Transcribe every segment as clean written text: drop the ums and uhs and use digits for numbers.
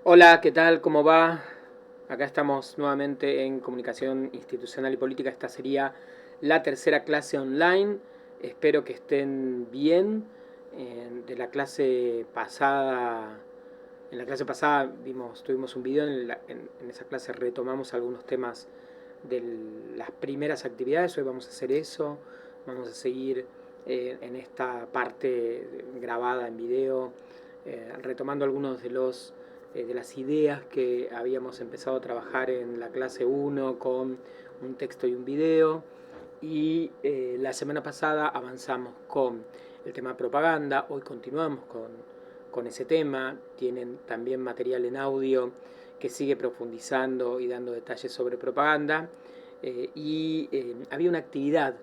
Hola, ¿qué tal? ¿Cómo va? Acá estamos nuevamente en Comunicación Institucional y Política. Esta sería la tercera clase online. Espero que estén bien. De la clase pasada, en la clase pasada tuvimos un video, en esa clase retomamos algunos temas de las primeras actividades. Hoy vamos a hacer eso. Vamos a seguir en esta parte grabada en video, retomando algunos de las ideas que habíamos empezado a trabajar en la clase uno con un texto y un video. Y la semana pasada avanzamos con el tema propaganda. Hoy continuamos con ese tema. Tienen también material en audio que sigue profundizando y dando detalles sobre propaganda. Había una actividad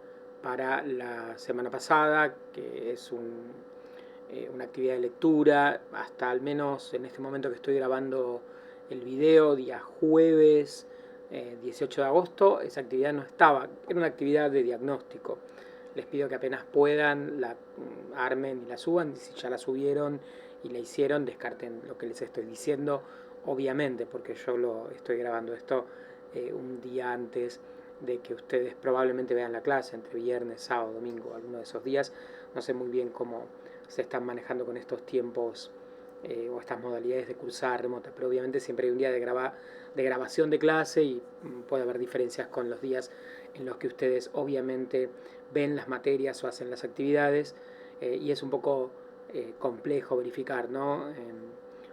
para la semana pasada, que es una actividad de lectura, hasta al menos en este momento que estoy grabando el video, día jueves 18 de agosto, esa actividad no estaba, era una actividad de diagnóstico. Les pido que apenas puedan la armen y la suban, si ya la subieron y la hicieron, descarten lo que les estoy diciendo, obviamente, porque yo lo estoy grabando esto un día antes de que ustedes probablemente vean la clase, entre viernes, sábado, domingo, alguno de esos días. No sé muy bien cómo se están manejando con estos tiempos o estas modalidades de cursada remota, pero obviamente siempre hay un día de grabación de clase y puede haber diferencias con los días en los que ustedes obviamente ven las materias o hacen las actividades, y es un poco complejo verificar, ¿no?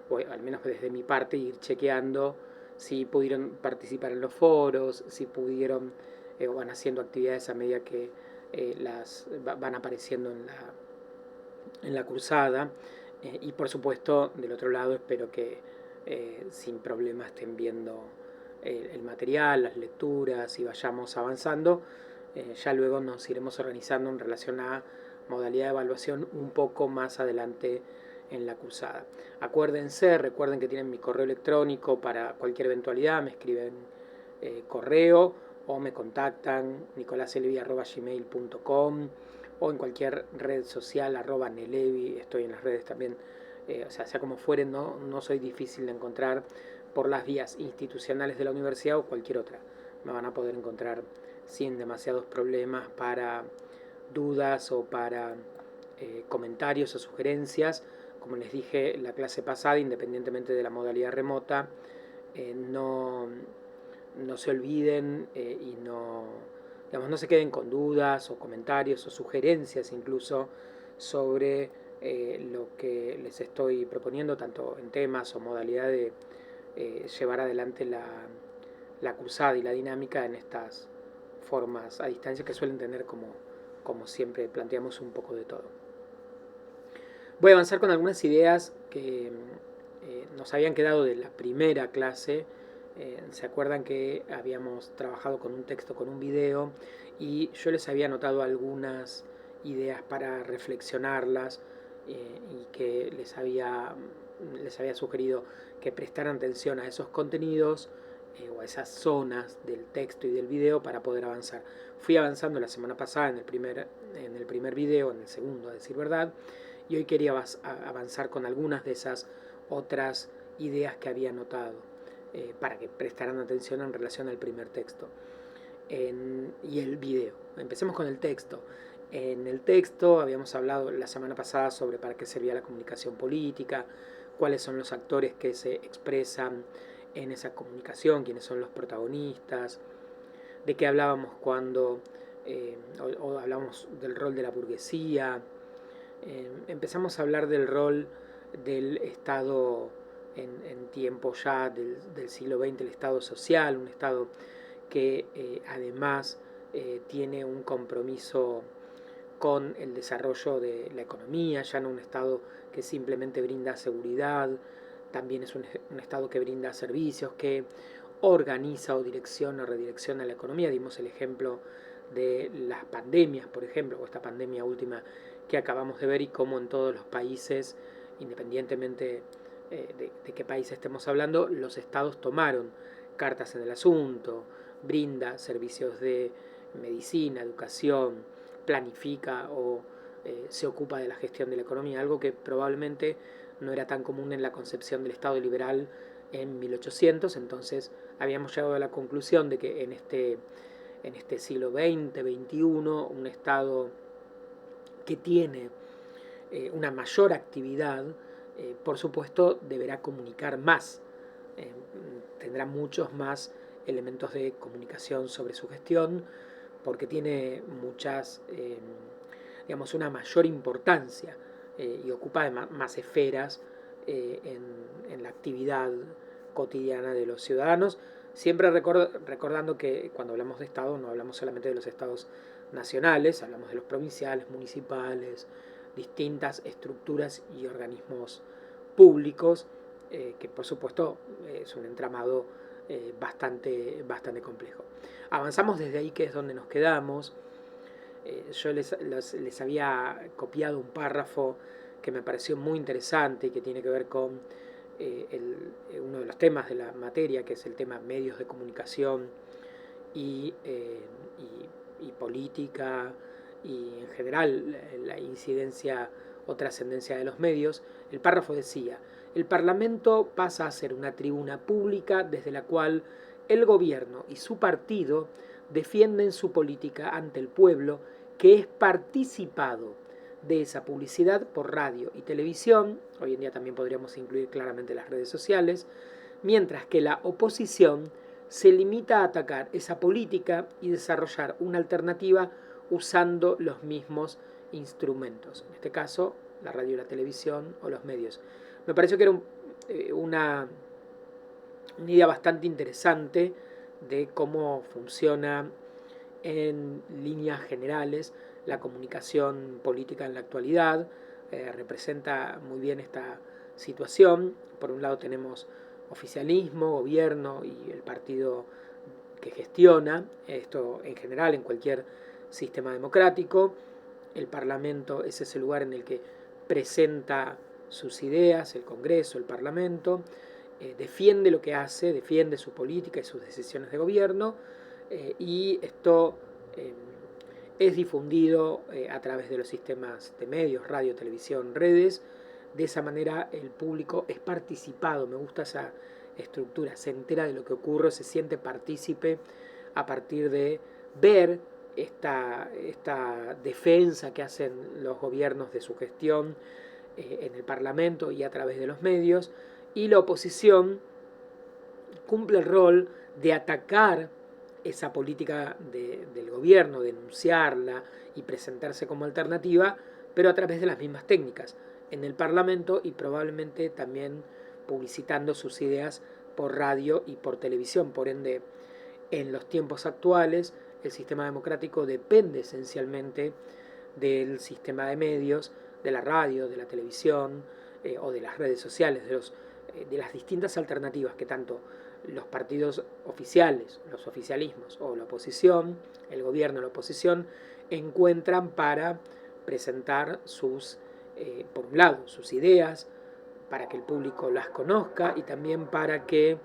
O al menos desde mi parte ir chequeando si pudieron participar en los foros, si pudieron o van haciendo actividades a medida que van apareciendo en la cursada. Y por supuesto, del otro lado, espero que sin problema estén viendo el material, las lecturas y vayamos avanzando. Ya luego nos iremos organizando en relación a modalidad de evaluación un poco más adelante en la cursada. Recuerden que tienen mi correo electrónico para cualquier eventualidad, me escriben correo o me contactan nicolaselvi@gmail.com o en cualquier red social, @nelevi, estoy en las redes también, sea como fueren, no soy difícil de encontrar por las vías institucionales de la universidad o cualquier otra. Me van a poder encontrar sin demasiados problemas para dudas o para comentarios o sugerencias. Como les dije la clase pasada, independientemente de la modalidad remota, no se olviden y no se queden con dudas o comentarios o sugerencias incluso sobre lo que les estoy proponiendo, tanto en temas o modalidad de llevar adelante la cursada y la dinámica en estas formas a distancia que suelen tener, como siempre planteamos, un poco de todo. Voy a avanzar con algunas ideas que nos habían quedado de la primera clase. ¿Se acuerdan que habíamos trabajado con un texto, con un video? Y yo les había anotado algunas ideas para reflexionarlas, y que les había sugerido que prestaran atención a esos contenidos o a esas zonas del texto y del video para poder avanzar. Fui avanzando la semana pasada en el primer video, en el segundo, a decir verdad, y hoy quería avanzar con algunas de esas otras ideas que había anotado, para que prestaran atención en relación al primer texto y el video. Empecemos con el texto. En el texto habíamos hablado la semana pasada sobre para qué servía la comunicación política, cuáles son los actores que se expresan en esa comunicación, quiénes son los protagonistas, de qué hablábamos cuando o hablamos del rol de la burguesía. Empezamos a hablar del rol del Estado en tiempo ya del siglo XX, el Estado social, un Estado que además tiene un compromiso con el desarrollo de la economía, ya no un Estado que simplemente brinda seguridad, también es un Estado que brinda servicios, que organiza o direcciona o redirecciona la economía. Dimos el ejemplo de las pandemias, por ejemplo, o esta pandemia última que acabamos de ver, y cómo en todos los países, independientemente de qué país estemos hablando, los estados tomaron cartas en el asunto, brinda servicios de medicina, educación, planifica o se ocupa de la gestión de la economía, algo que probablemente no era tan común en la concepción del Estado liberal en 1800, entonces habíamos llegado a la conclusión de que en este siglo XX, XXI, un Estado que tiene una mayor actividad, por supuesto, deberá comunicar más, eh, tendrá muchos más elementos de comunicación sobre su gestión, porque tiene muchas, digamos, una mayor importancia y ocupa más esferas en la actividad cotidiana de los ciudadanos, siempre recordando que cuando hablamos de Estado no hablamos solamente de los estados nacionales, hablamos de los provinciales, municipales, distintas estructuras y organismos públicos, que por supuesto es un entramado bastante complejo. Avanzamos desde ahí, que es donde nos quedamos. Yo les había copiado un párrafo que me pareció muy interesante y que tiene que ver con uno de los temas de la materia, que es el tema medios de comunicación y, y política y en general la incidencia o trascendencia de los medios. El párrafo decía: el Parlamento pasa a ser una tribuna pública desde la cual el gobierno y su partido defienden su política ante el pueblo, que es participado de esa publicidad por radio y televisión, hoy en día también podríamos incluir claramente las redes sociales, mientras que la oposición se limita a atacar esa política y desarrollar una alternativa usando los mismos instrumentos, en este caso la radio y la televisión o los medios. Me pareció que era una idea bastante interesante de cómo funciona en líneas generales la comunicación política en la actualidad. Representa muy bien esta situación. Por un lado tenemos oficialismo, gobierno y el partido que gestiona esto en general en cualquier sistema democrático. El Parlamento es ese lugar en el que presenta sus ideas, el Congreso, el Parlamento, defiende lo que hace, defiende su política y sus decisiones de gobierno, y esto es difundido a través de los sistemas de medios, radio, televisión, redes. De esa manera el público es participado, me gusta esa estructura, se entera de lo que ocurre, se siente partícipe a partir de ver esta defensa que hacen los gobiernos de su gestión en el Parlamento y a través de los medios, y la oposición cumple el rol de atacar esa política del gobierno, denunciarla y presentarse como alternativa, pero a través de las mismas técnicas, en el Parlamento y probablemente también publicitando sus ideas por radio y por televisión. Por ende, en los tiempos actuales, el sistema democrático depende esencialmente del sistema de medios, de la radio, de la televisión o de las redes sociales, de las distintas alternativas que tanto los partidos oficiales, los oficialismos o la oposición, el gobierno, la oposición, encuentran para presentar por un lado, sus ideas, para que el público las conozca y también para que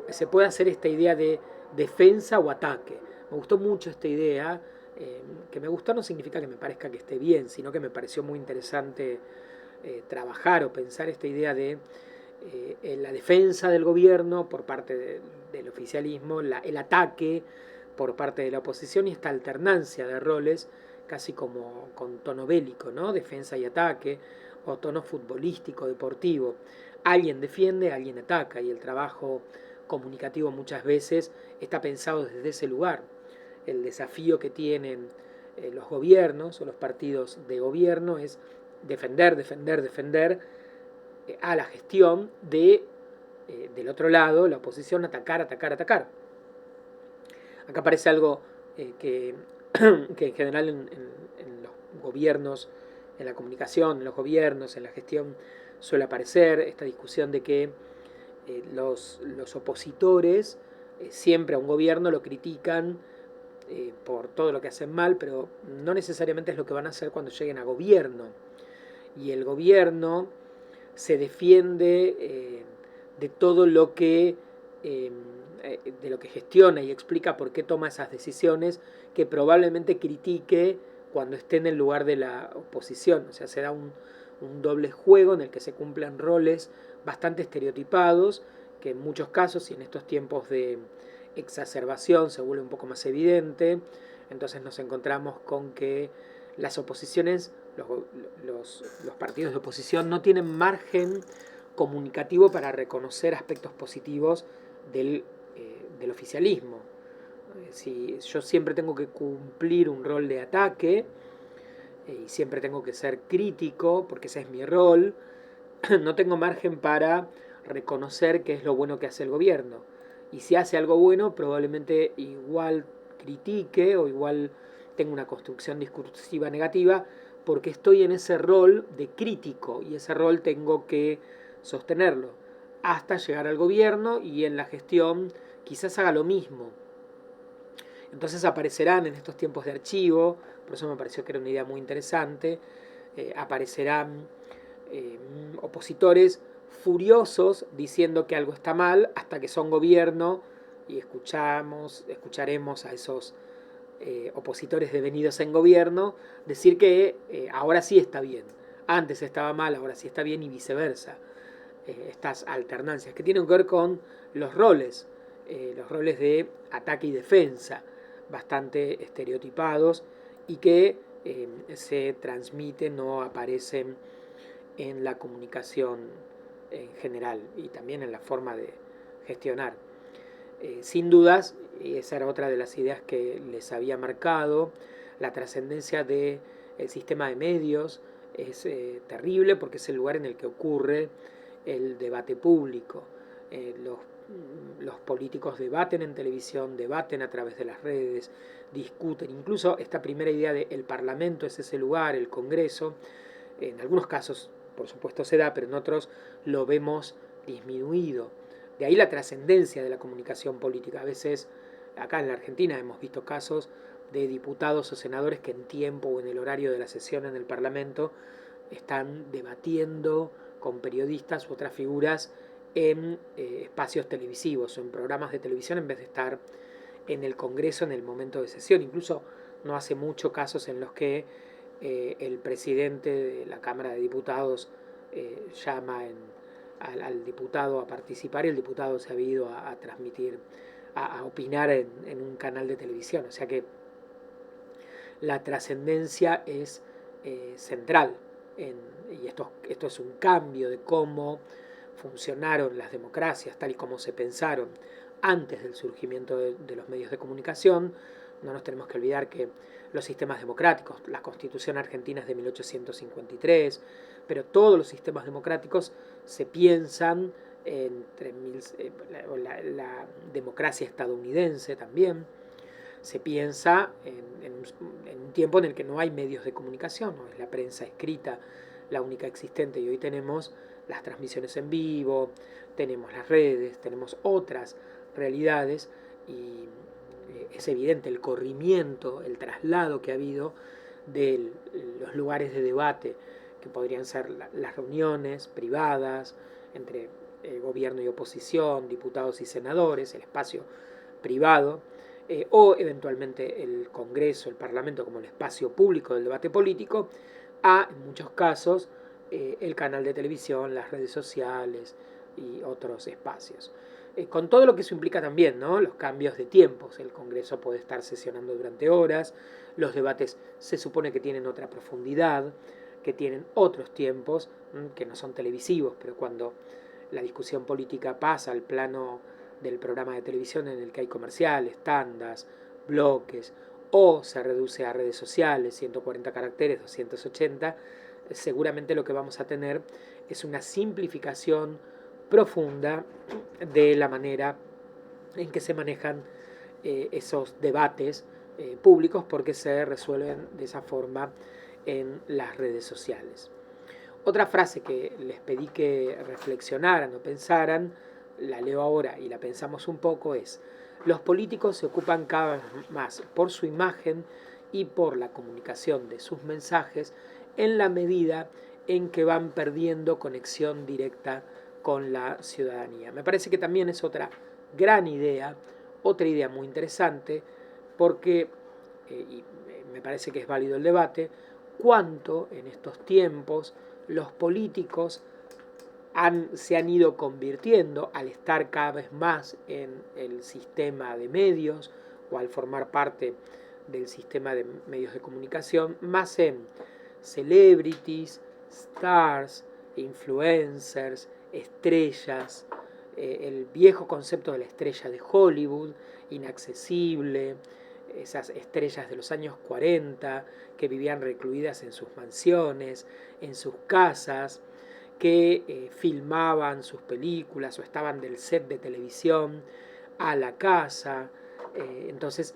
se pueda hacer esta idea de defensa o ataque. Me gustó mucho esta idea, que me gustó no significa que me parezca que esté bien, sino que me pareció muy interesante trabajar o pensar esta idea de la defensa del gobierno por parte del oficialismo, el ataque por parte de la oposición y esta alternancia de roles casi como con tono bélico, ¿no? Defensa y ataque, o tono futbolístico, deportivo. Alguien defiende, alguien ataca, y el trabajo comunicativo muchas veces está pensado desde ese lugar. El desafío que tienen los gobiernos o los partidos de gobierno es defender a la gestión del otro lado, la oposición, atacar. Acá aparece algo que en general en los gobiernos, en la comunicación, en los gobiernos, en la gestión, suele aparecer esta discusión de que los opositores siempre a un gobierno lo critican por todo lo que hacen mal, pero no necesariamente es lo que van a hacer cuando lleguen a gobierno. Y el gobierno se defiende de todo lo que de lo que gestiona y explica por qué toma esas decisiones que probablemente critique cuando esté en el lugar de la oposición. O sea, se da un doble juego en el que se cumplen roles bastante estereotipados, que en muchos casos y en estos tiempos de exacerbación se vuelve un poco más evidente. Entonces nos encontramos con que las oposiciones, los partidos de oposición no tienen margen comunicativo para reconocer aspectos positivos del oficialismo. Si yo siempre tengo que cumplir un rol de ataque y siempre tengo que ser crítico, porque ese es mi rol, no tengo margen para reconocer qué es lo bueno que hace el gobierno. Y si hace algo bueno, probablemente igual critique o igual tenga una construcción discursiva negativa, porque estoy en ese rol de crítico y ese rol tengo que sostenerlo hasta llegar al gobierno y en la gestión quizás haga lo mismo. Entonces aparecerán en estos tiempos de archivo, por eso me pareció que era una idea muy interesante, aparecerán opositores furiosos diciendo que algo está mal hasta que son gobierno y escucharemos a esos opositores devenidos en gobierno decir que ahora sí está bien, antes estaba mal, ahora sí está bien y viceversa. Estas alternancias que tienen que ver con los roles de ataque y defensa, bastante estereotipados y que se transmiten o aparecen en la comunicación en general y también en la forma de gestionar. Sin dudas, y esa era otra de las ideas que les había marcado, la trascendencia del sistema de medios es terrible porque es el lugar en el que ocurre el debate público. Los políticos debaten en televisión, debaten a través de las redes, discuten. Incluso esta primera idea de el Parlamento es ese lugar, el Congreso, en algunos casos por supuesto se da, pero en otros lo vemos disminuido. De ahí la trascendencia de la comunicación política. A veces, acá en la Argentina hemos visto casos de diputados o senadores que en tiempo o en el horario de la sesión en el Parlamento están debatiendo con periodistas u otras figuras en espacios televisivos o en programas de televisión en vez de estar en el Congreso en el momento de sesión. Incluso no hace mucho casos en los que el presidente de la Cámara de Diputados llama al diputado a participar y el diputado se ha ido a transmitir, a opinar en un canal de televisión. O sea que la trascendencia es central y esto es un cambio de cómo funcionaron las democracias tal y como se pensaron antes del surgimiento de los medios de comunicación. No nos tenemos que olvidar que los sistemas democráticos, la Constitución argentina es de 1853, pero todos los sistemas democráticos se piensan entre la democracia estadounidense también, se piensa en un tiempo en el que no hay medios de comunicación, no es la prensa escrita la única existente y hoy tenemos las transmisiones en vivo, tenemos las redes, tenemos otras realidades y es evidente el corrimiento, el traslado que ha habido de los lugares de debate, que podrían ser las reuniones privadas entre gobierno y oposición, diputados y senadores, el espacio privado, o eventualmente el Congreso, el Parlamento como el espacio público del debate político, a, en muchos casos, el canal de televisión, las redes sociales y otros espacios. Con todo lo que eso implica también, ¿no? Los cambios de tiempos. El Congreso puede estar sesionando durante horas, los debates se supone que tienen otra profundidad, que tienen otros tiempos, que no son televisivos, pero cuando la discusión política pasa al plano del programa de televisión en el que hay comerciales, tandas, bloques, o se reduce a redes sociales, 140 caracteres, 280, seguramente lo que vamos a tener es una simplificación profunda de la manera en que se manejan esos debates públicos porque se resuelven de esa forma en las redes sociales. Otra frase que les pedí que reflexionaran o pensaran, la leo ahora y la pensamos un poco, es: los políticos se ocupan cada vez más por su imagen y por la comunicación de sus mensajes en la medida en que van perdiendo conexión directa con la ciudadanía. Me parece que también es otra gran idea, otra idea muy interesante, porque, y me parece que es válido el debate, cuánto en estos tiempos los políticos se han ido convirtiendo, al estar cada vez más en el sistema de medios o al formar parte del sistema de medios de comunicación, más en celebrities, stars, influencers, estrellas, el viejo concepto de la estrella de Hollywood, inaccesible, esas estrellas de los años 40 que vivían recluidas en sus mansiones, en sus casas, que filmaban sus películas o estaban del set de televisión a la casa. Entonces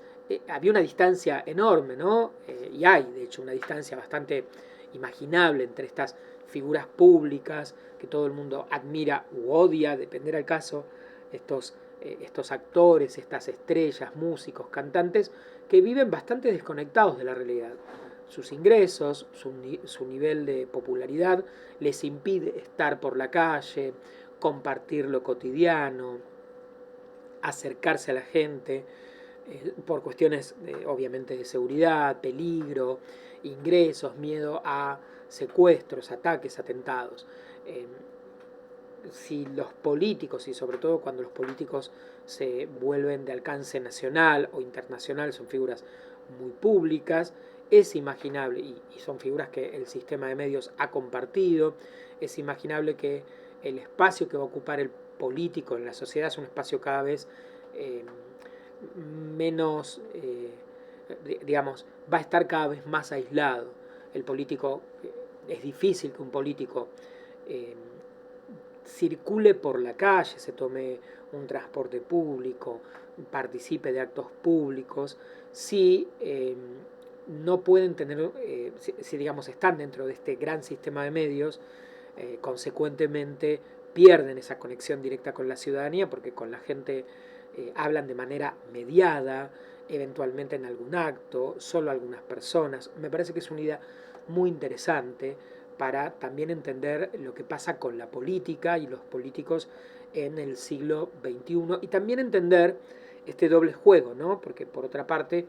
había una distancia enorme, ¿no? Y hay, de hecho, una distancia bastante imaginable entre estas figuras públicas que todo el mundo admira u odia, dependerá el caso, estos actores, estas estrellas, músicos, cantantes, que viven bastante desconectados de la realidad. Sus ingresos, su nivel de popularidad les impide estar por la calle, compartir lo cotidiano, acercarse a la gente, por cuestiones obviamente de seguridad, peligro, ingresos, miedo a secuestros, ataques, atentados. Si los políticos, y sobre todo cuando los políticos se vuelven de alcance nacional o internacional, son figuras muy públicas, es imaginable, y son figuras que el sistema de medios ha compartido, es imaginable que el espacio que va a ocupar el político en la sociedad es un espacio cada vez menos, digamos, va a estar cada vez más aislado. El político, es difícil que un político circule por la calle, se tome un transporte público, participe de actos públicos, si no pueden tener, si digamos están dentro de este gran sistema de medios, consecuentemente pierden esa conexión directa con la ciudadanía porque con la gente hablan de manera mediada, eventualmente en algún acto, solo algunas personas. Me parece que es una idea muy interesante para también entender lo que pasa con la política y los políticos en el siglo XXI y también entender este doble juego, ¿no? Porque por otra parte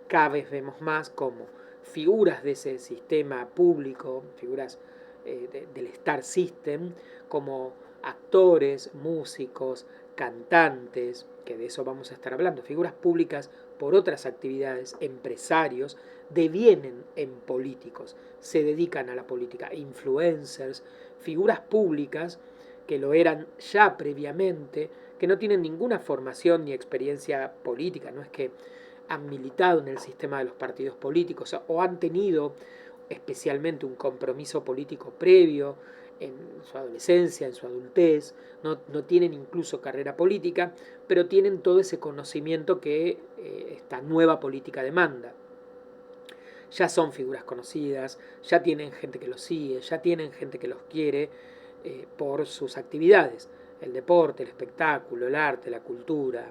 cada vez vemos más como figuras de ese sistema público, figuras del Star System, como actores, músicos, cantantes, que de eso vamos a estar hablando, figuras públicas por otras actividades, empresarios, devienen en políticos, se dedican a la política, influencers, figuras públicas que lo eran ya previamente, que no tienen ninguna formación ni experiencia política, no es que han militado en el sistema de los partidos políticos o han tenido especialmente un compromiso político previo en su adolescencia, en su adultez, no tienen incluso carrera política, pero tienen todo ese conocimiento que esta nueva política demanda. Ya son figuras conocidas, ya tienen gente que los sigue, ya tienen gente que los quiere por sus actividades, el deporte, el espectáculo, el arte, la cultura,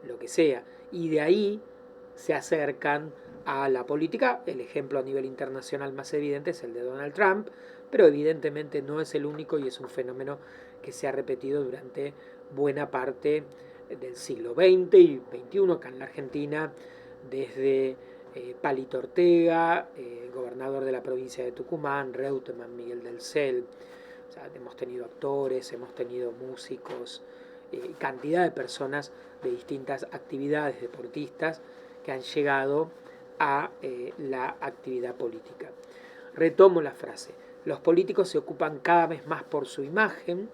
lo que sea. Y de ahí se acercan a la política. El ejemplo a nivel internacional más evidente es el de Donald Trump, pero evidentemente no es el único y es un fenómeno que se ha repetido durante buena parte del siglo XX y XXI, acá en la Argentina, desde Palito Ortega, gobernador de la provincia de Tucumán, Reutemann, Miguel del Cel. O sea, hemos tenido actores, hemos tenido músicos, cantidad de personas de distintas actividades, deportistas, que han llegado a la actividad política. Retomo la frase. Los políticos se ocupan cada vez más por su imagen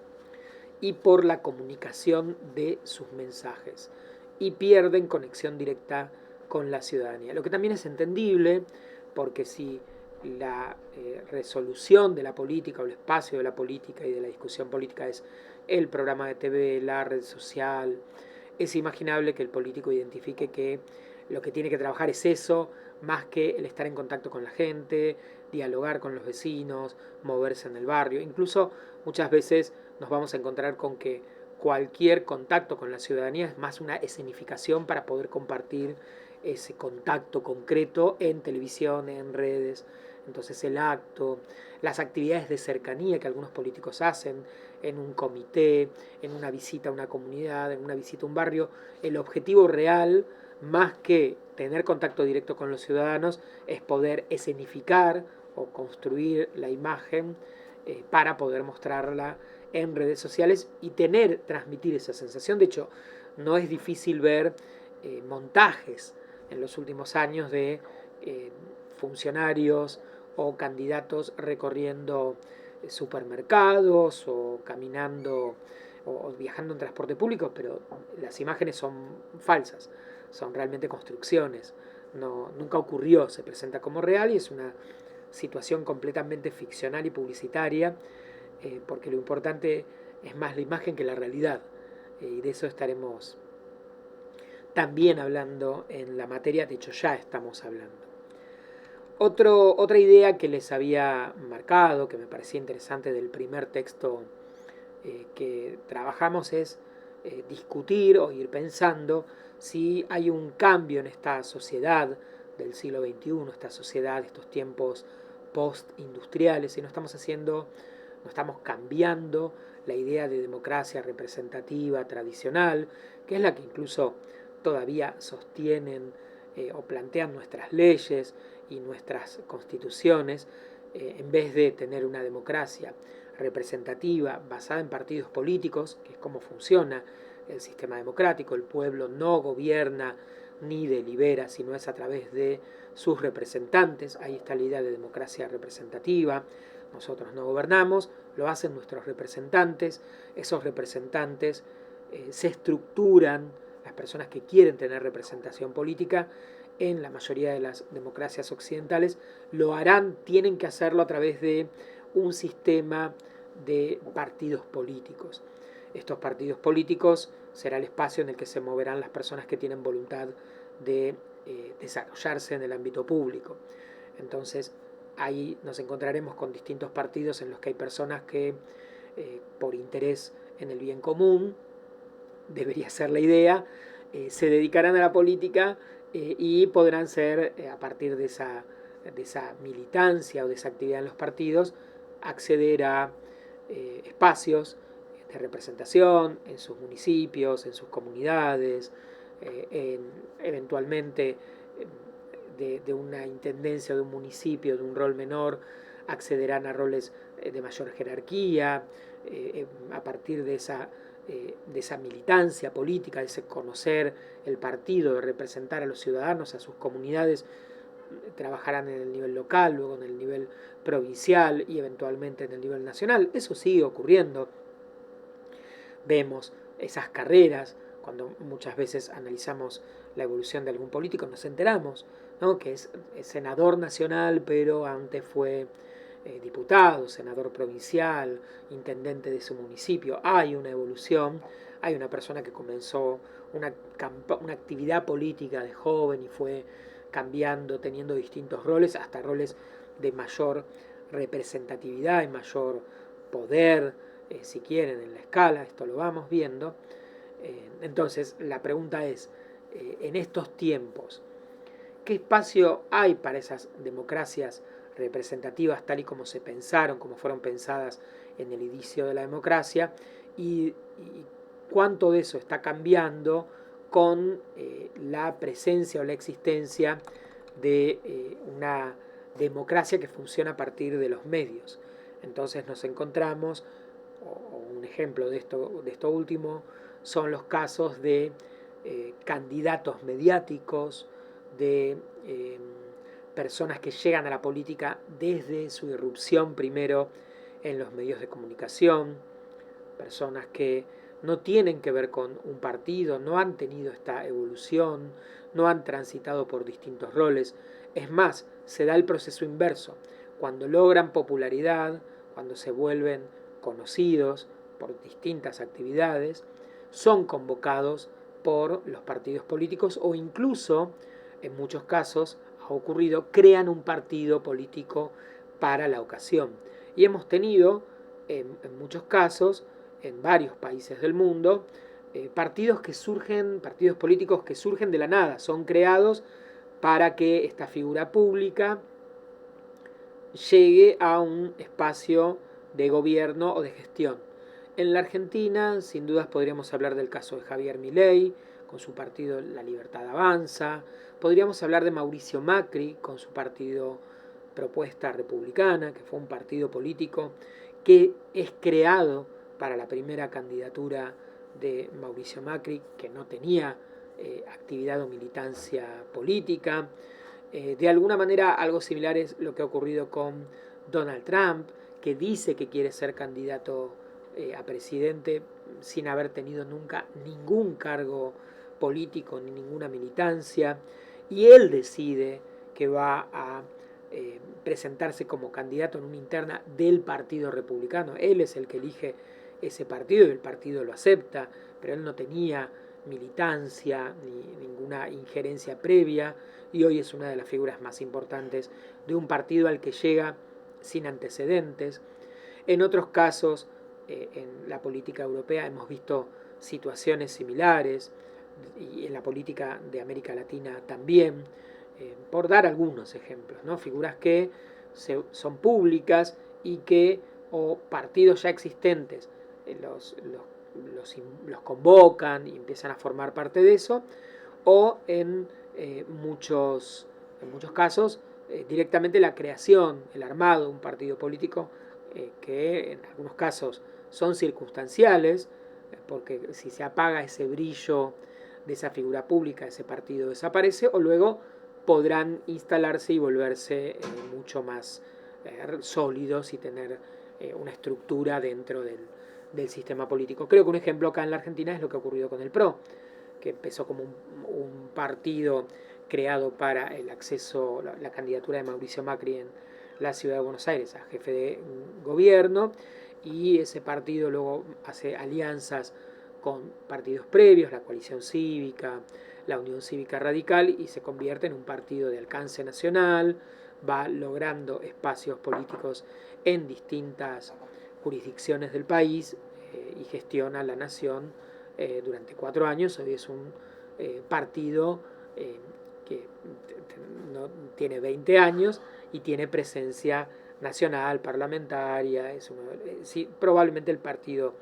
y por la comunicación de sus mensajes y pierden conexión directa con la ciudadanía. Lo que también es entendible, porque si la resolución de la política o el espacio de la política y de la discusión política es el programa de TV, la red social, es imaginable que el político identifique que lo que tiene que trabajar es eso, más que el estar en contacto con la gente, dialogar con los vecinos, moverse en el barrio. Incluso muchas veces nos vamos a encontrar con que cualquier contacto con la ciudadanía es más una escenificación para poder compartir ese contacto concreto en televisión, en redes. Entonces el acto, las actividades de cercanía que algunos políticos hacen en un comité, en una visita a una comunidad, en una visita a un barrio, el objetivo real, más que tener contacto directo con los ciudadanos, es poder escenificar o construir la imagen para poder mostrarla en redes sociales y transmitir esa sensación. De hecho, no es difícil ver montajes en los últimos años de funcionarios o candidatos recorriendo supermercados o caminando o viajando en transporte público, pero las imágenes son falsas, son realmente construcciones. No, nunca ocurrió, se presenta como real y es una situación completamente ficcional y publicitaria, porque lo importante es más la imagen que la realidad, y de eso estaremos también hablando en la materia, de hecho ya estamos hablando. Otra idea que les había marcado, que me parecía interesante del primer texto que trabajamos, es discutir o ir pensando si hay un cambio en esta sociedad del siglo XXI, esta sociedad, estos tiempos post-industriales, si no estamos cambiando la idea de democracia representativa tradicional, que es la que incluso todavía sostienen o plantean nuestras leyes y nuestras constituciones, en vez de tener una democracia representativa basada en partidos políticos, que es como funciona el sistema democrático. El pueblo no gobierna ni delibera, sino es a través de sus representantes. Ahí está la idea de democracia representativa. Nosotros no gobernamos, lo hacen nuestros representantes. Esos representantes se estructuran, las personas que quieren tener representación política en la mayoría de las democracias occidentales lo harán, tienen que hacerlo a través de un sistema de partidos políticos. Estos partidos políticos será el espacio en el que se moverán las personas que tienen voluntad de desarrollarse en el ámbito público. Entonces, ahí nos encontraremos con distintos partidos en los que hay personas que, por interés en el bien común, debería ser la idea, se dedicarán a la política y podrán ser, a partir de esa militancia o de esa actividad en los partidos, acceder a espacios de representación en sus municipios, en sus comunidades, eventualmente de una intendencia, de un municipio, de un rol menor, accederán a roles de mayor jerarquía, a partir de esa militancia política, de ese conocer el partido, de representar a los ciudadanos, a sus comunidades, trabajarán en el nivel local, luego en el nivel provincial y eventualmente en el nivel nacional. Eso sigue ocurriendo. Vemos esas carreras, cuando muchas veces analizamos la evolución de algún político, nos enteramos, ¿no?, que es senador nacional, pero antes fue diputado, senador provincial, intendente de su municipio. Hay una evolución, hay una persona que comenzó una actividad política de joven y fue cambiando, teniendo distintos roles, hasta roles de mayor representatividad y mayor poder, si quieren, en la escala. Esto lo vamos viendo. Entonces, la pregunta es, en estos tiempos, ¿qué espacio hay para esas democracias representativas tal y como se pensaron, como fueron pensadas en el inicio de la democracia? Y cuánto de eso está cambiando con la presencia o la existencia de una democracia que funciona a partir de los medios. Entonces nos encontramos, o un ejemplo de esto último, son los casos de candidatos mediáticos, de personas que llegan a la política desde su irrupción primero en los medios de comunicación, personas que no tienen que ver con un partido, no han tenido esta evolución, no han transitado por distintos roles. Es más, se da el proceso inverso. Cuando logran popularidad, cuando se vuelven conocidos por distintas actividades, son convocados por los partidos políticos o incluso, en muchos casos ha ocurrido, crean un partido político para la ocasión. Y hemos tenido, en muchos casos, en varios países del mundo, partidos políticos que surgen de la nada, son creados para que esta figura pública llegue a un espacio de gobierno o de gestión. En la Argentina, sin dudas, podríamos hablar del caso de Javier Milei, con su partido La Libertad Avanza. Podríamos hablar de Mauricio Macri, con su partido Propuesta Republicana, que fue un partido político que es creado para la primera candidatura de Mauricio Macri, que no tenía actividad o militancia política. De alguna manera algo similar es lo que ha ocurrido con Donald Trump, que dice que quiere ser candidato a presidente sin haber tenido nunca ningún cargo político ni ninguna militancia, y él decide que va a presentarse como candidato en una interna del Partido Republicano. Él es el que elige ese partido y el partido lo acepta, pero él no tenía militancia ni ninguna injerencia previa, y hoy es una de las figuras más importantes de un partido al que llega sin antecedentes. En otros casos, en la política europea hemos visto situaciones similares, y en la política de América Latina también, por dar algunos ejemplos, ¿no? Figuras que son públicas y que, o partidos ya existentes, los convocan y empiezan a formar parte de eso, o en muchos casos directamente la creación, el armado de un partido político, que en algunos casos son circunstanciales, porque si se apaga ese brillo de esa figura pública, ese partido desaparece, o luego podrán instalarse y volverse mucho más sólidos y tener una estructura dentro del sistema político. Creo que un ejemplo acá en la Argentina es lo que ha ocurrido con el PRO, que empezó como un partido creado para el acceso, la candidatura de Mauricio Macri en la ciudad de Buenos Aires a jefe de gobierno, y ese partido luego hace alianzas con partidos previos, la coalición cívica, la Unión Cívica Radical, y se convierte en un partido de alcance nacional, va logrando espacios políticos en distintas jurisdicciones del país y gestiona la nación durante 4 años. Hoy es un partido que no, tiene 20 años y tiene presencia nacional, parlamentaria. Sí, probablemente el partido,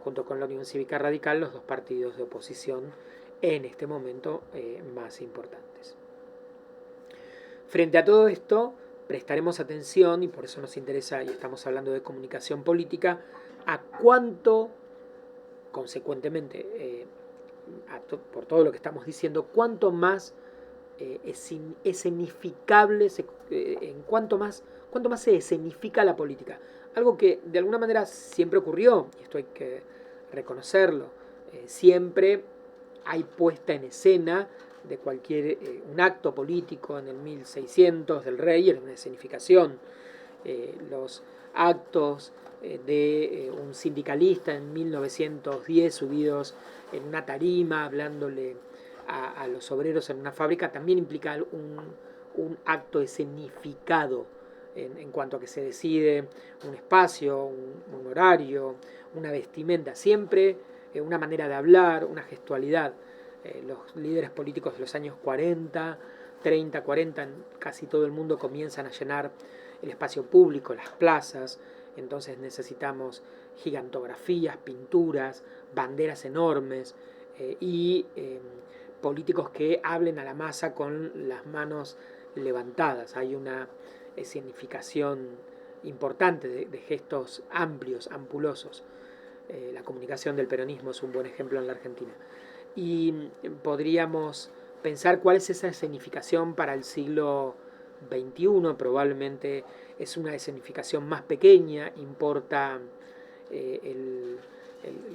junto con la Unión Cívica Radical, los dos partidos de oposición en este momento más importantes. Frente a todo esto, prestaremos atención, y por eso nos interesa, y estamos hablando de comunicación política, a cuánto, consecuentemente, por todo lo que estamos diciendo, cuánto más escenificable, cuánto más se escenifica la política. Algo que de alguna manera siempre ocurrió, y esto hay que reconocerlo, siempre hay puesta en escena de cualquier un acto político en el 1600 del rey, era una escenificación. Los actos de un sindicalista en 1910 subidos en una tarima hablándole a los obreros en una fábrica también implica un acto escenificado en cuanto a que se decide un espacio, un horario, una vestimenta, siempre una manera de hablar, una gestualidad. Los líderes políticos de los años 40, 30, 40, en casi todo el mundo comienzan a llenar el espacio público, las plazas. Entonces necesitamos gigantografías, pinturas, banderas enormes y políticos que hablen a la masa con las manos levantadas. Hay una significación importante de gestos amplios, ampulosos. La comunicación del peronismo es un buen ejemplo en la Argentina. Y podríamos pensar cuál es esa escenificación para el siglo XXI. Probablemente es una escenificación más pequeña, importa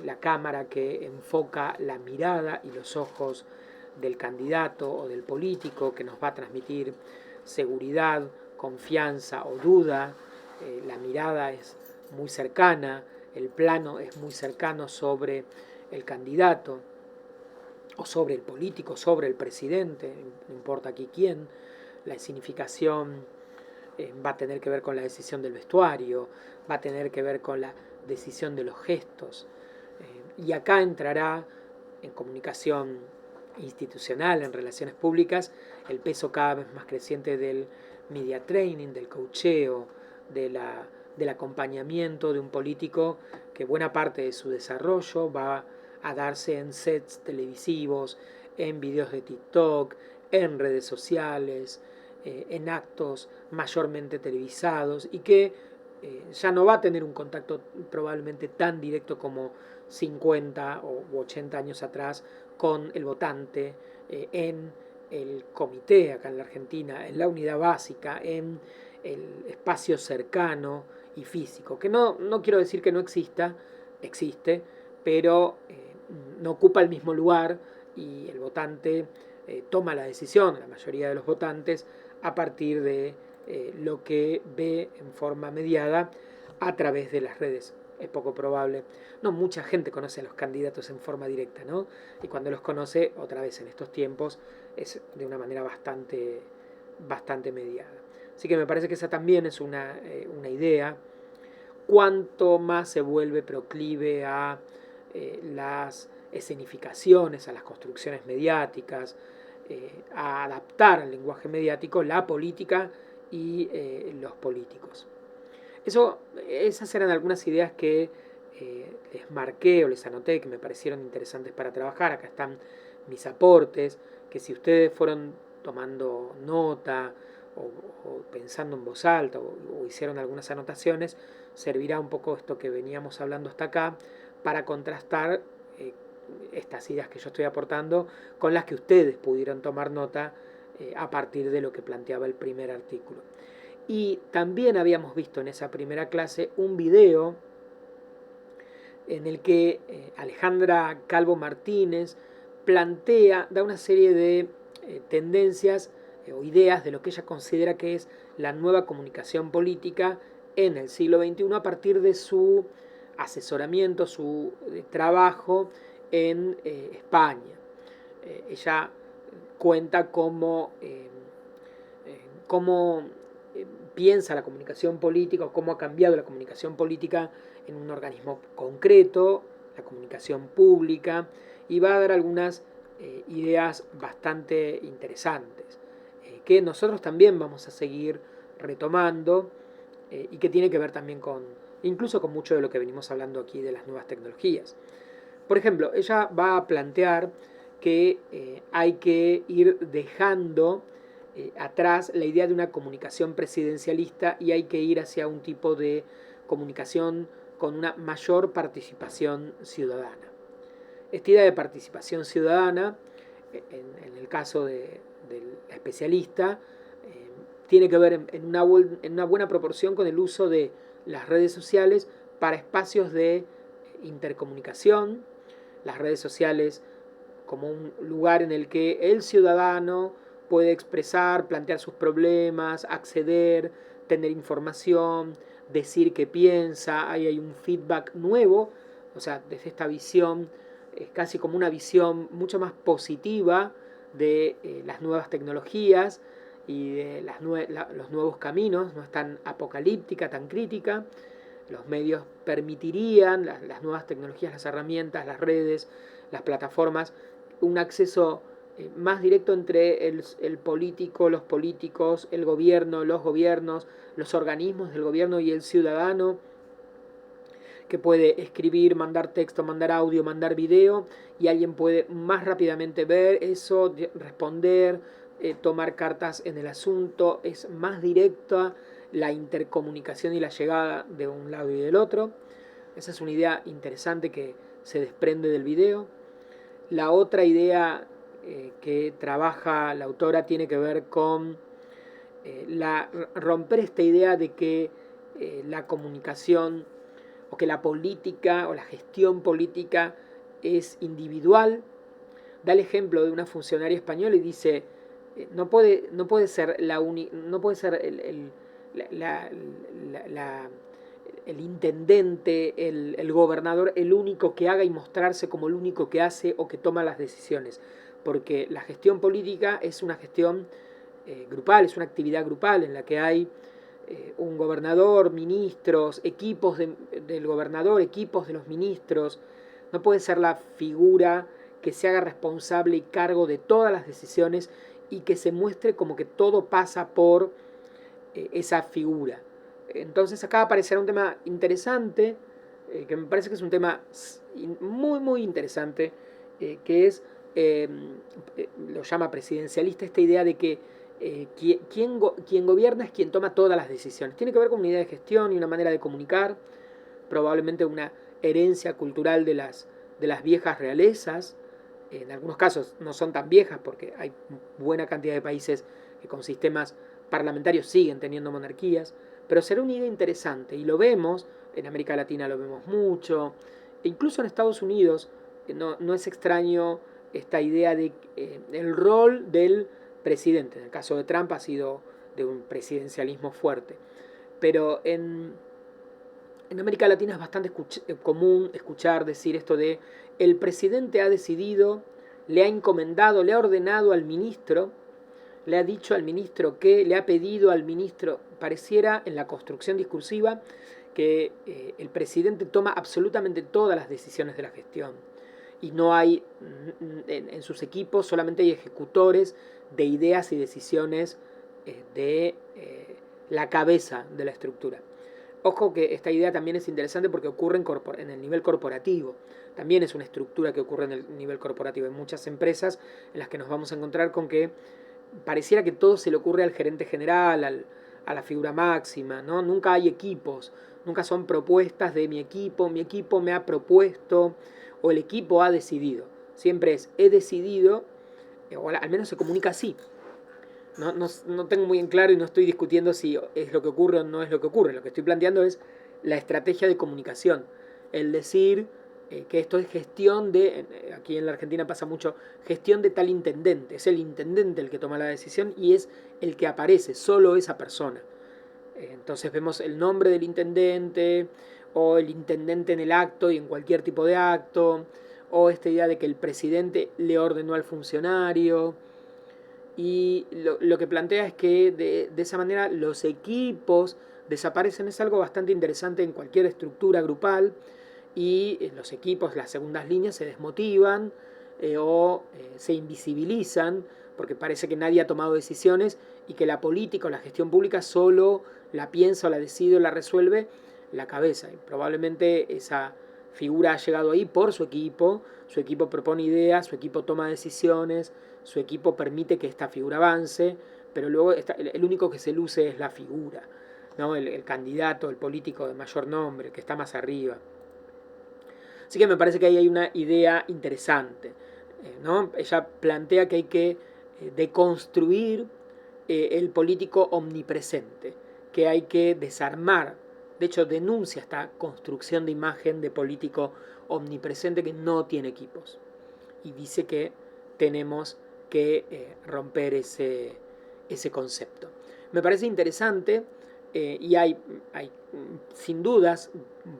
la cámara que enfoca la mirada y los ojos del candidato o del político, que nos va a transmitir seguridad, confianza o duda. La mirada es muy cercana, el plano es muy cercano sobre el candidato o sobre el político, sobre el presidente, no importa aquí quién. La escenificación va a tener que ver con la decisión del vestuario, va a tener que ver con la decisión de los gestos. Y acá entrará en comunicación institucional, en relaciones públicas, el peso cada vez más creciente del media training, del coacheo, del acompañamiento de un político, que buena parte de su desarrollo va a darse en sets televisivos, en videos de TikTok, en redes sociales, en actos mayormente televisados, y que ya no va a tener un contacto probablemente tan directo como 50 u 80 años atrás con el votante en el comité acá en la Argentina, en la unidad básica, en el espacio cercano y físico, que no quiero decir que no exista, existe, pero no ocupa el mismo lugar y el votante toma la decisión, la mayoría de los votantes, a partir de lo que ve en forma mediada a través de las redes. Es poco probable. No mucha gente conoce a los candidatos en forma directa, ¿no? Y cuando los conoce, otra vez en estos tiempos, es de una manera bastante mediada. Así que me parece que esa también es una idea. Cuanto más se vuelve proclive a las escenificaciones, a las construcciones mediáticas, a adaptar al lenguaje mediático la política y los políticos. Esas eran algunas ideas que les marqué o les anoté que me parecieron interesantes para trabajar. Acá están mis aportes, que si ustedes fueron tomando nota o pensando en voz alta o hicieron algunas anotaciones, servirá un poco esto que veníamos hablando hasta acá para contrastar estas ideas que yo estoy aportando con las que ustedes pudieron tomar nota a partir de lo que planteaba el primer artículo. Y también habíamos visto en esa primera clase un video en el que Alejandra Calvo Martínez da una serie de tendencias o ideas de lo que ella considera que es la nueva comunicación política en el siglo XXI a partir de su asesoramiento, su trabajo en España. Ella cuenta cómo piensa la comunicación política o cómo ha cambiado la comunicación política en un organismo concreto, la comunicación pública, y va a dar algunas ideas bastante interesantes que nosotros también vamos a seguir retomando y que tiene que ver también incluso con mucho de lo que venimos hablando aquí de las nuevas tecnologías. Por ejemplo, ella va a plantear que hay que ir dejando atrás la idea de una comunicación presidencialista y hay que ir hacia un tipo de comunicación con una mayor participación ciudadana. Esta idea de participación ciudadana, en el caso del especialista, tiene que ver en una buena proporción con el uso de las redes sociales para espacios de intercomunicación, las redes sociales como un lugar en el que el ciudadano puede expresar, plantear sus problemas, acceder, tener información, decir qué piensa, ahí hay un feedback nuevo, o sea, desde esta visión, es casi como una visión mucho más positiva de las nuevas tecnologías y de los nuevos caminos, no es tan apocalíptica, tan crítica. Los medios permitirían, las nuevas tecnologías, las herramientas, las redes, las plataformas, un acceso más directo entre el político, los políticos, el gobierno, los gobiernos, los organismos del gobierno y el ciudadano, que puede escribir, mandar texto, mandar audio, mandar video, y alguien puede más rápidamente ver eso, responder, tomar cartas en el asunto. Es más directa la intercomunicación y la llegada de un lado y del otro. Esa es una idea interesante que se desprende del video. La otra idea que trabaja la autora tiene que ver con romper esta idea de que la comunicación o que la política o la gestión política es individual. Da el ejemplo de una funcionaria española y dice, no puede ser el intendente, el gobernador, el único que haga y mostrarse como el único que hace o que toma las decisiones, porque la gestión política es una gestión grupal, es una actividad grupal en la que hay un gobernador, ministros, equipos del gobernador, equipos de los ministros. No puede ser la figura que se haga responsable y cargo de todas las decisiones y que se muestre como que todo pasa por esa figura. Entonces acá aparecerá un tema interesante, que me parece que es un tema muy interesante, que es, lo llama presidencialista, esta idea de que quien gobierna es quien toma todas las decisiones. Tiene que ver con una idea de gestión y una manera de comunicar, probablemente una herencia cultural de las viejas realezas. En algunos casos no son tan viejas porque hay buena cantidad de países que con sistemas parlamentarios siguen teniendo monarquías, pero será una idea interesante y lo vemos, en América Latina lo vemos mucho, e incluso en Estados Unidos no es extraño esta idea de el rol del presidente. En el caso de Trump ha sido de un presidencialismo fuerte, pero en América Latina es bastante común escuchar decir esto de el presidente ha decidido, le ha encomendado, le ha ordenado al ministro, le ha dicho al ministro que, le ha pedido al ministro, pareciera en la construcción discursiva que el presidente toma absolutamente todas las decisiones de la gestión y no hay en sus equipos, solamente hay ejecutores de ideas y decisiones de la cabeza de la estructura. Ojo que esta idea también es interesante porque ocurre en el nivel corporativo. También es una estructura que ocurre en el nivel corporativo. Hay muchas empresas en las que nos vamos a encontrar con que pareciera que todo se le ocurre al gerente general, a la figura máxima, ¿no? Nunca hay equipos, nunca son propuestas de mi equipo me ha propuesto o el equipo ha decidido. Siempre es he decidido, o al menos se comunica así. No tengo muy en claro y no estoy discutiendo si es lo que ocurre o no es lo que ocurre. Lo que estoy planteando es la estrategia de comunicación. El decir que esto es gestión de, aquí en la Argentina pasa mucho, gestión de tal intendente. Es el intendente el que toma la decisión y es el que aparece, solo esa persona. Entonces vemos el nombre del intendente o el intendente en el acto y en cualquier tipo de acto, o esta idea de que el presidente le ordenó al funcionario. Y lo que plantea es que de esa manera los equipos desaparecen. Es algo bastante interesante en cualquier estructura grupal y los equipos, las segundas líneas se desmotivan o se invisibilizan porque parece que nadie ha tomado decisiones y que la política o la gestión pública solo la piensa o la decide o la resuelve la cabeza. Y probablemente esa figura ha llegado ahí por su equipo propone ideas, su equipo toma decisiones, su equipo permite que esta figura avance, pero luego el único que se luce es la figura, ¿no? El candidato, el político de mayor nombre, que está más arriba. Así que me parece que ahí hay una idea interesante, ¿no? Ella plantea que hay que deconstruir el político omnipresente, que hay que desarmar. De hecho, denuncia esta construcción de imagen de político omnipresente que no tiene equipos. Y dice que tenemos que romper ese concepto. Me parece interesante y hay sin dudas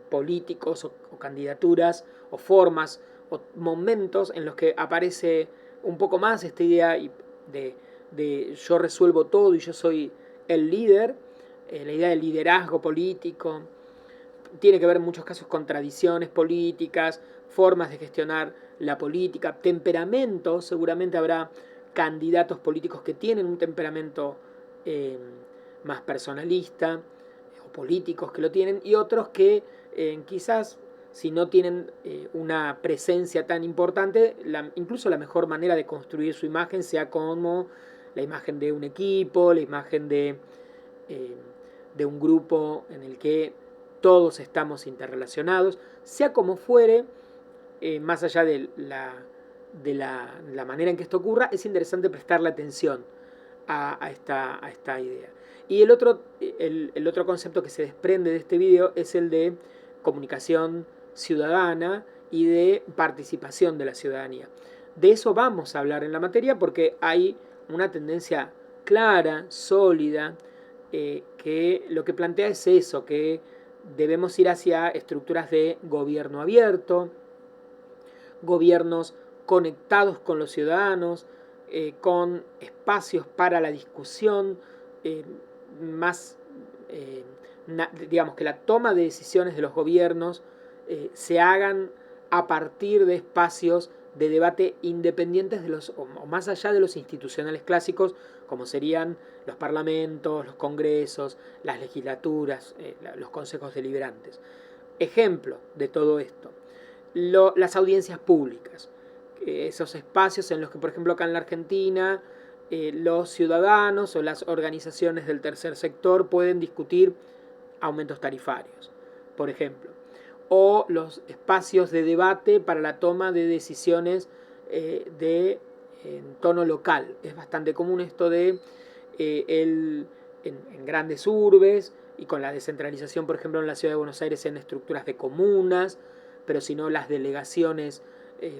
políticos o candidaturas o formas o momentos en los que aparece un poco más esta idea de yo resuelvo todo y yo soy el líder, la idea del liderazgo político. Tiene que ver en muchos casos con tradiciones políticas, formas de gestionar la política, temperamentos. Seguramente habrá candidatos políticos que tienen un temperamento más personalista, o políticos que lo tienen, y otros que quizás si no tienen una presencia tan importante, incluso la mejor manera de construir su imagen sea como la imagen de un equipo, la imagen de un grupo en el que todos estamos interrelacionados, sea como fuere, más allá de la manera en que esto ocurra, es interesante prestarle atención a esta idea. Y el otro concepto que se desprende de este video es el de comunicación ciudadana y de participación de la ciudadanía. De eso vamos a hablar en la materia porque hay una tendencia clara, sólida, que lo que plantea es eso, que debemos ir hacia estructuras de gobierno abierto, gobiernos conectados con los ciudadanos, con espacios para la discusión, más, digamos, que la toma de decisiones de los gobiernos se hagan a partir de espacios de debate independientes de los, o más allá de los institucionales clásicos, como serían los parlamentos, los congresos, las legislaturas, los consejos deliberantes. Ejemplo de todo esto, las audiencias públicas, esos espacios en los que, por ejemplo, acá en la Argentina los ciudadanos o las organizaciones del tercer sector pueden discutir aumentos tarifarios, por ejemplo, o los espacios de debate para la toma de decisiones en tono local. Es bastante común esto de en grandes urbes y con la descentralización, por ejemplo, en la ciudad de Buenos Aires en estructuras de comunas, pero si no las delegaciones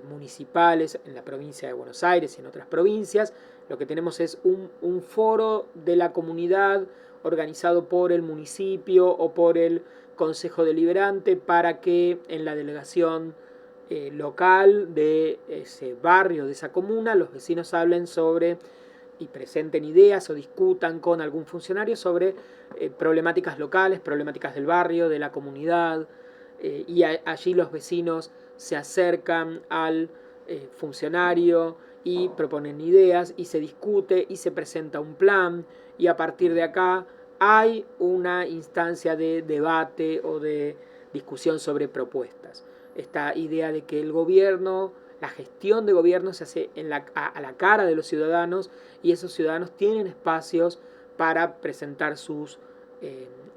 municipales en la provincia de Buenos Aires y en otras provincias, lo que tenemos es un foro de la comunidad organizado por el municipio o por el Consejo Deliberante para que en la delegación local de ese barrio, de esa comuna, los vecinos hablen sobre y presenten ideas o discutan con algún funcionario sobre problemáticas locales, problemáticas del barrio, de la comunidad, y allí los vecinos se acercan al funcionario y proponen ideas y se discute y se presenta un plan, y a partir de acá hay una instancia de debate o de discusión sobre propuestas. Esta idea de que el gobierno, la gestión de gobierno se hace a la cara de los ciudadanos, y esos ciudadanos tienen espacios para presentar sus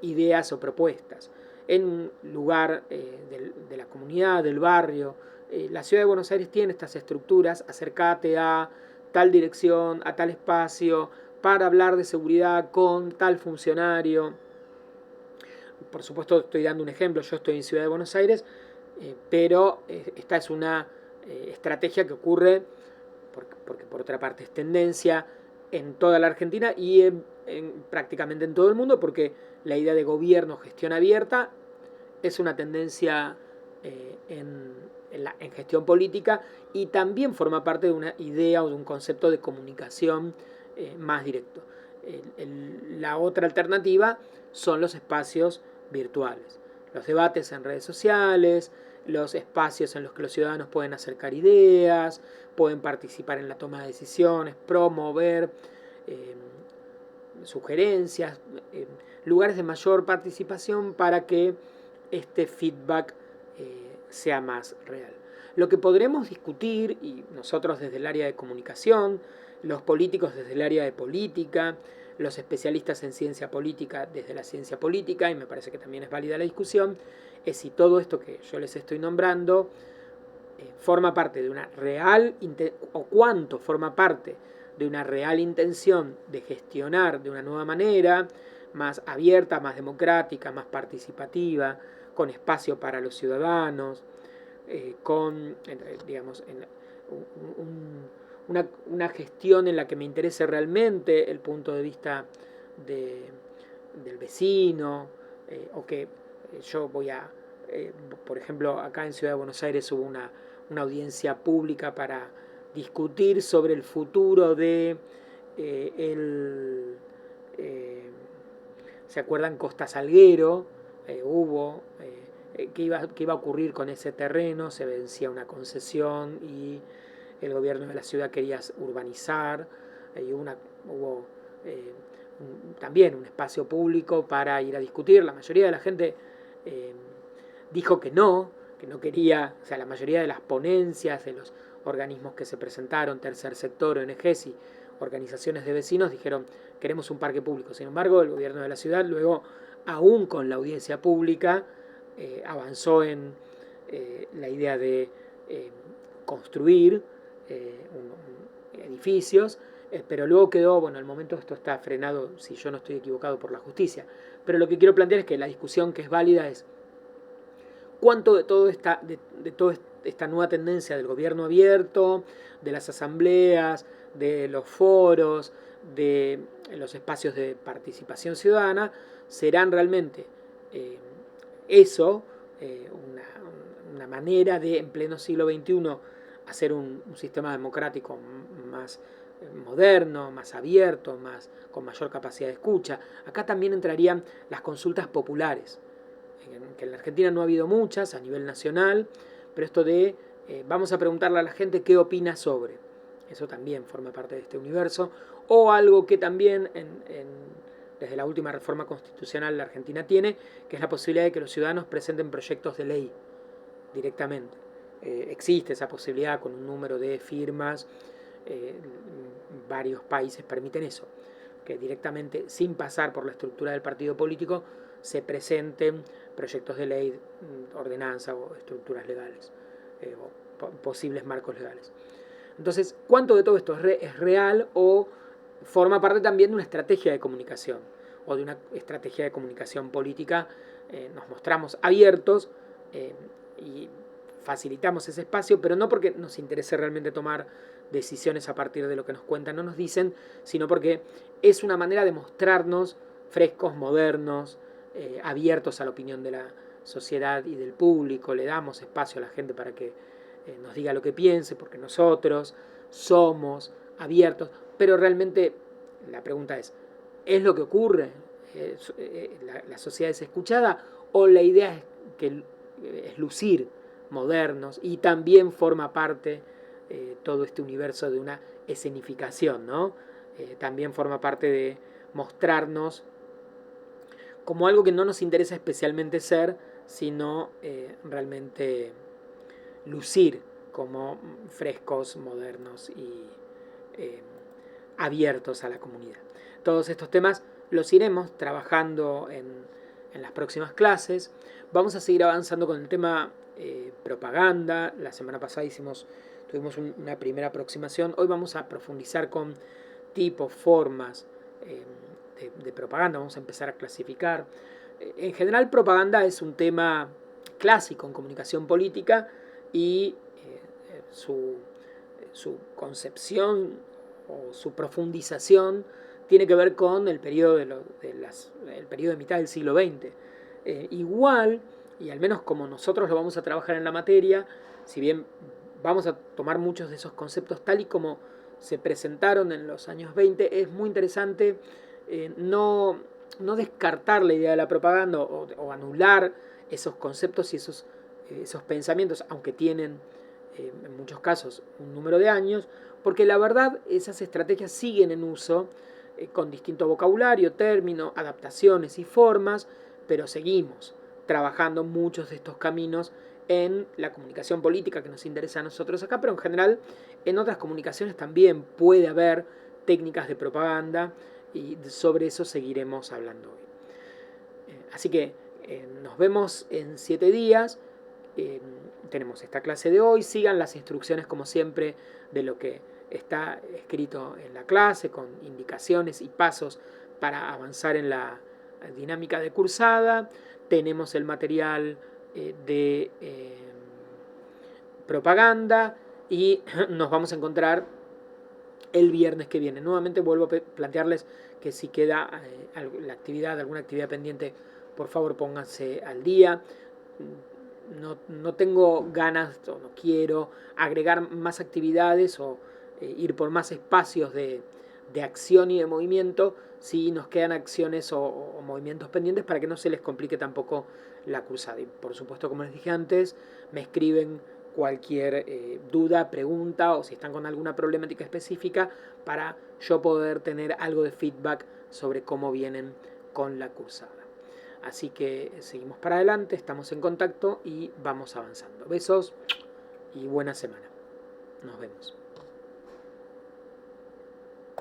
ideas o propuestas. En un lugar de la comunidad, del barrio, la ciudad de Buenos Aires tiene estas estructuras: acércate a tal dirección, a tal espacio, para hablar de seguridad con tal funcionario. Por supuesto, estoy dando un ejemplo, yo estoy en Ciudad de Buenos Aires, pero esta es una estrategia que ocurre, porque por otra parte es tendencia en toda la Argentina y prácticamente en todo el mundo, porque la idea de gobierno, gestión abierta, es una tendencia en gestión política, y también forma parte de una idea o de un concepto de comunicación más directo. La otra alternativa son los espacios virtuales, los debates en redes sociales, los espacios en los que los ciudadanos pueden acercar ideas, pueden participar en la toma de decisiones, promover sugerencias, lugares de mayor participación para que este feedback sea más real. Lo que podremos discutir, y nosotros desde el área de comunicación, los políticos desde el área de política, los especialistas en ciencia política desde la ciencia política, y me parece que también es válida la discusión, es si todo esto que yo les estoy nombrando forma parte de una real, o cuánto forma parte de una real intención de gestionar de una nueva manera, más abierta, más democrática, más participativa, con espacio para los ciudadanos, con, digamos, una gestión en la que me interese realmente el punto de vista del vecino, o que yo voy a, por ejemplo, acá en Ciudad de Buenos Aires hubo una audiencia pública para discutir sobre el futuro de ¿se acuerdan? Costa Salguero. Hubo qué iba a ocurrir con ese terreno. Se vencía una concesión y el gobierno de la ciudad quería urbanizar, y hubo también un espacio público para ir a discutir. La mayoría de la gente dijo que no quería, o sea, la mayoría de las ponencias de los organismos que se presentaron, tercer sector, ONGs y organizaciones de vecinos, dijeron: queremos un parque público. Sin embargo, el gobierno de la ciudad luego, aún con la audiencia pública, avanzó en la idea de construir edificios, pero luego quedó, bueno, al momento esto está frenado, si yo no estoy equivocado, por la justicia. Pero lo que quiero plantear es que la discusión que es válida es cuánto de toda esta nueva tendencia del gobierno abierto, de las asambleas, de los foros, de los espacios de participación ciudadana, serán realmente una manera de, en pleno siglo XXI, hacer un sistema democrático más moderno, más abierto, con mayor capacidad de escucha. Acá también entrarían las consultas populares, que en la Argentina no ha habido muchas a nivel nacional, pero esto de vamos a preguntarle a la gente qué opina sobre. Eso también forma parte de este universo. O algo que también desde la última reforma constitucional la Argentina tiene, que es la posibilidad de que los ciudadanos presenten proyectos de ley directamente. Existe esa posibilidad con un número de firmas varios países permiten eso, que directamente, sin pasar por la estructura del partido político, se presenten proyectos de ley, ordenanza o estructuras legales, o posibles marcos legales. Entonces, ¿cuánto de todo esto es real o forma parte también de una estrategia de comunicación o de una estrategia de comunicación política? Nos mostramos abiertos y facilitamos ese espacio, pero no porque nos interese realmente tomar decisiones a partir de lo que nos cuentan, no nos dicen, sino porque es una manera de mostrarnos frescos, modernos, abiertos a la opinión de la sociedad y del público. Le damos espacio a la gente para que nos diga lo que piense, porque nosotros somos abiertos, pero realmente la pregunta ¿es lo que ocurre? ¿La sociedad es escuchada? ¿O la idea es lucir modernos y también forma parte todo este universo de una escenificación, ¿no? También forma parte de mostrarnos como algo que no nos interesa especialmente ser, sino realmente lucir como frescos, modernos y abiertos a la comunidad. Todos estos temas los iremos trabajando en las próximas clases. Vamos a seguir avanzando con el tema propaganda. La semana pasada tuvimos una primera aproximación. Hoy vamos a profundizar con tipos, formas de propaganda. Vamos a empezar a clasificar. En general, propaganda es un tema clásico en comunicación política y su concepción o su profundización tiene que ver con el periodo el periodo de mitad del siglo XX. Igual, y al menos como nosotros lo vamos a trabajar en la materia, si bien vamos a tomar muchos de esos conceptos tal y como se presentaron en los años 20, es muy interesante no descartar la idea de la propaganda o anular esos conceptos y esos pensamientos, aunque tienen en muchos casos un número de años, porque la verdad esas estrategias siguen en uso con distinto vocabulario, término, adaptaciones y formas, pero seguimos trabajando muchos de estos caminos en la comunicación política que nos interesa a nosotros acá, pero en general en otras comunicaciones también puede haber técnicas de propaganda y sobre eso seguiremos hablando hoy. Así que nos vemos en 7 días. Tenemos esta clase de hoy. Sigan las instrucciones como siempre de lo que está escrito en la clase, con indicaciones y pasos para avanzar en la dinámica de cursada. Tenemos el material de propaganda y nos vamos a encontrar el viernes que viene. Nuevamente vuelvo a plantearles que si queda alguna actividad pendiente, por favor pónganse al día. No tengo ganas o no quiero agregar más actividades o ir por más espacios de acción y de movimiento si nos quedan acciones o movimientos pendientes, para que no se les complique tampoco la cursada. Y por supuesto, como les dije antes, me escriben cualquier duda, pregunta o si están con alguna problemática específica para yo poder tener algo de feedback sobre cómo vienen con la cursada. Así que seguimos para adelante, estamos en contacto y vamos avanzando. Besos y buena semana. Nos vemos.